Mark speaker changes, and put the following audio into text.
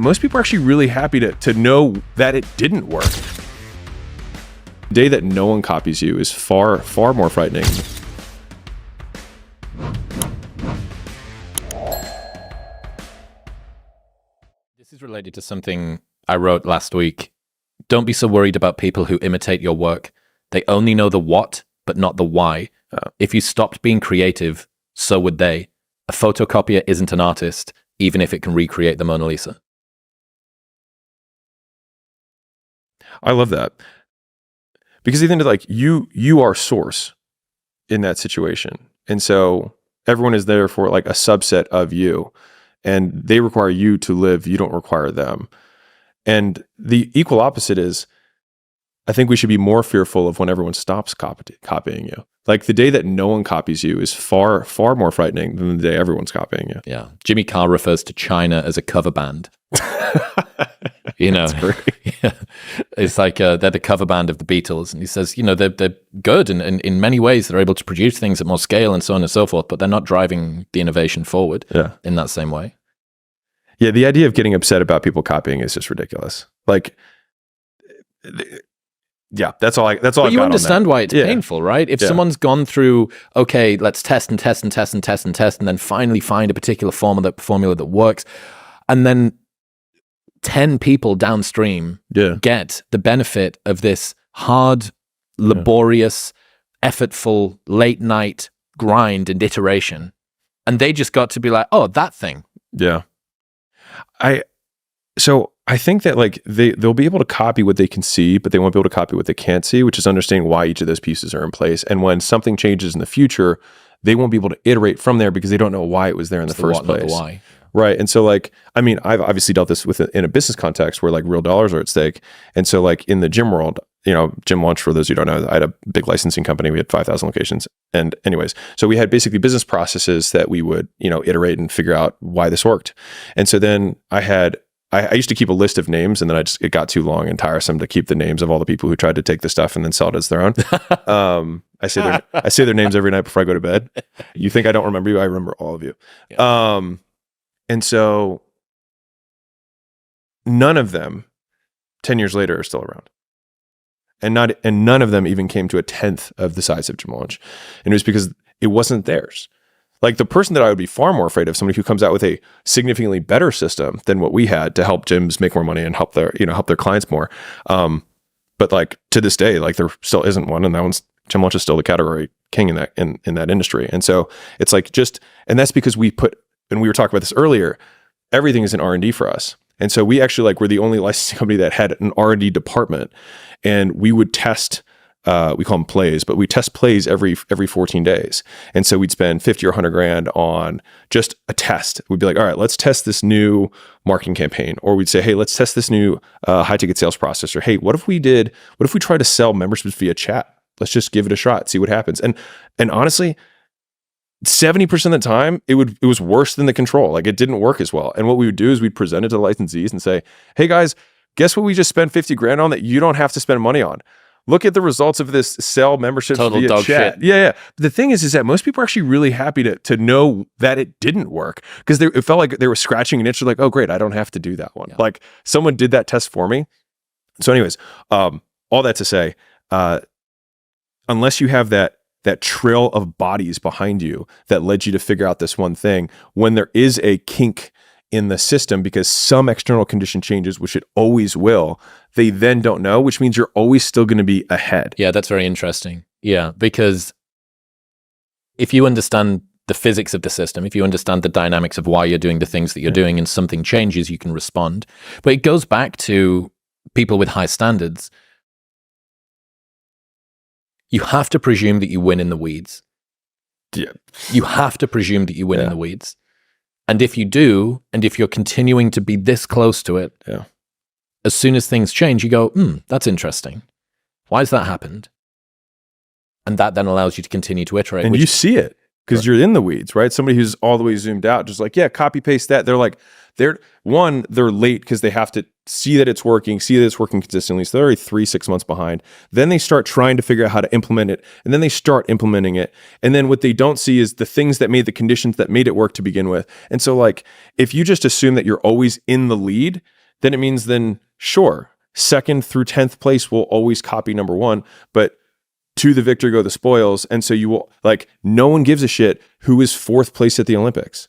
Speaker 1: Most people are actually really happy to know that it didn't work. The day that no one copies you is far, far more frightening.
Speaker 2: This is related to something I wrote last week. Don't be so worried about people who imitate your work. They only know the what, but not the why. If you stopped being creative, so would they. A photocopier isn't an artist, even if it can recreate the Mona Lisa.
Speaker 1: I love that. Because at the end of like you are source in that situation. And so everyone is there for like a subset of you, and they require you to live. You don't require them. And the equal opposite is, I think we should be more fearful of when everyone stops copying you. Like the day that no one copies you is far, far more frightening than the day everyone's copying you.
Speaker 2: Yeah. Jimmy Carr refers to China as a cover band. You know, yeah. It's like they're the cover band of the Beatles. And he says, you know, they're good and in many ways they're able to produce things at more scale and so on and so forth, but they're not driving the innovation forward in that same way.
Speaker 1: Yeah, the idea of getting upset about people copying is just ridiculous. Like, yeah, that's all. But
Speaker 2: you understand why it's painful, right? If someone's gone through, okay, let's test and test and test and test and test, and then finally find a particular formula that works, and then 10 people downstream get the benefit of this hard, laborious, effortful, late night grind and iteration, and they just got to be like, oh, that thing.
Speaker 1: Yeah. So I think that like they'll be able to copy what they can see, but they won't be able to copy what they can't see, which is understanding why each of those pieces are in place. And when something changes in the future, they won't be able to iterate from there because they don't know why it was there in the first place.
Speaker 2: Not the why.
Speaker 1: Right. And so like, I mean, I've obviously dealt this with in a business context where like real dollars are at stake. And so like in the gym world, you know, Gym Launch, for those who don't know, I had a big licensing company. We had 5,000 locations. And anyways, so we had basically business processes that we would, you know, iterate and figure out why this worked. And so then I used to keep a list of names, and then it got too long and tiresome to keep the names of all the people who tried to take the stuff and then sell it as their own. I say their names every night before I go to bed. You think I don't remember you? I remember all of you. Yeah. And so none of them 10 years later are still around. And none of them even came to a 10th of the size of Gym Launch. And it was because it wasn't theirs. Like the person that I would be far more afraid of, somebody who comes out with a significantly better system than what we had to help gyms make more money and help their clients more. But like to this day, like there still isn't one, and Gym Launch is still the category king in that industry. And so it's like and that's because and we were talking about this earlier, everything is in R&D for us. And so we actually we're the only licensing company that had an R&D department, and we would test, we call them plays, but we test plays every 14 days. And so we'd spend 50 or 100 grand on just a test. We'd be like, all right, let's test this new marketing campaign. Or we'd say, hey, let's test this new high ticket sales process. Or hey, what if we try to sell memberships via chat? Let's just give it a shot, see what happens. And honestly, 70% of the time, it was worse than the control. Like it didn't work as well. And what we would do is we'd present it to the licensees and say, hey guys, guess what we just spent 50 grand on that you don't have to spend money on? Look at the results of this sell membership via
Speaker 2: dog
Speaker 1: chat.
Speaker 2: Shit.
Speaker 1: Yeah. The thing is that most people are actually really happy to know that it didn't work, because it felt like they were scratching an itch. Like, oh great, I don't have to do that one. Yeah. Like someone did that test for me. So anyways, all that to say, unless you have that trail of bodies behind you that led you to figure out this one thing, when there is a kink in the system because some external condition changes, which it always will, they then don't know, which means you're always still going to be ahead.
Speaker 2: Yeah, that's very interesting. Yeah, because if you understand the physics of the system, if you understand the dynamics of why you're doing the things that you're doing, and something changes, you can respond. But it goes back to people with high standards. You have to presume that you win in the weeds.
Speaker 1: Yeah.
Speaker 2: You have to presume that you win in the weeds. And if you do, and if you're continuing to be this close to it, as soon as things change, you go, that's interesting. Why has that happened? And that then allows you to continue to iterate.
Speaker 1: And you see it because you're in the weeds, right? Somebody who's all the way zoomed out, just like, copy paste that. They're they're late because they have to see that it's working, consistently. So they're already 3-6 months behind. Then they start trying to figure out how to implement it, and then they start implementing it. And then what they don't see is the things that made the conditions that made it work to begin with. And so like, if you just assume that you're always in the lead, then it means sure, 2nd through 10th place will always copy number 1, but to the victor go the spoils. And so you will, like, no one gives a shit who is 4th place at the Olympics.